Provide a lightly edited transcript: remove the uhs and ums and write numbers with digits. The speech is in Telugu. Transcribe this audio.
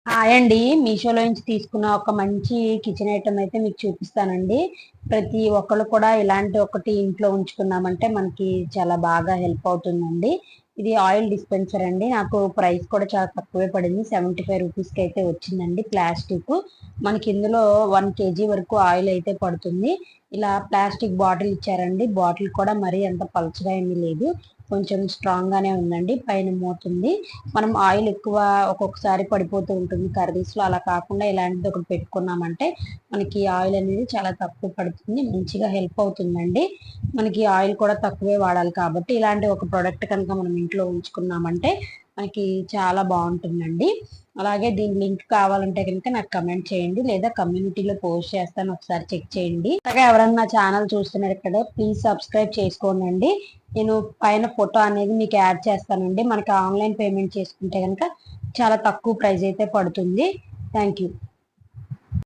హాయ్ అండి. మీషోలో నుంచి తీసుకున్న ఒక మంచి కిచెన్ ఐటెమ్ అయితే మీకు చూపిస్తానండి. ప్రతి ఒక్కళ్ళు కూడా ఇలాంటి ఒకటి ఇంట్లో ఉంచుకున్నామంటే మనకి చాలా బాగా హెల్ప్ అవుతుందండి. ఇది ఆయిల్ డిస్పెన్సర్ అండి. నాకు ప్రైస్ కూడా చాలా తక్కువే పడింది. 75 రూపీస్‌కి అయితే వచ్చిందండి ప్లాస్టిక్. మనకి ఇందులో 1 కేజీ వరకు ఆయిల్ అయితే పడుతుంది. ఇలా ప్లాస్టిక్ బాటిల్ ఇచ్చారండి. బాటిల్ కూడా మరీ అంత పలచగా ఏమీ లేదు. కొంచెం స్ట్రాంగ్ గానే ఉందండి. పైన మూతుంది. మనం ఆయిల్ ఎక్కువ ఒక్కొక్కసారి పడిపోతూ ఉంటుంది కర్రీస్‌లో. అలా కాకుండా ఇలాంటిది ఒకటి పెట్టుకున్నామంటే మనకి ఆయిల్ అనేది చాలా తక్కువ పడుతుంది. మంచిగా హెల్ప్ అవుతుందండి. మనకి ఆయిల్ కూడా తక్కువే వాడాలి కాబట్టి ఇలాంటి ఒక ప్రొడక్ట్ కనుక మనం ఇంట్లో ఉంచుకున్నామంటే మనకి చాలా బావుంటుందండి. అలాగే దీని లింక్ కావాలంటే గనుక నాకు కమెంట్ చేయండి. లేదా కమ్యూనిటీలో పోస్ట్ చేస్తాను. ఒకసారి చెక్ చేయండి. కొత్తగా ఎవరన్నా నా ఛానల్ చూస్తున్నట్లయితే ప్లీజ్ సబ్స్క్రైబ్ చేసుకోండి. నేను పైన ఫోటో అనేది మీకు యాడ్ చేస్తానండి. మనకి ఆన్లైన్ పేమెంట్ చేసుకుంటే గనుక చాలా తక్కువ ప్రైస్ అయితే పడుతుంది. Thank you.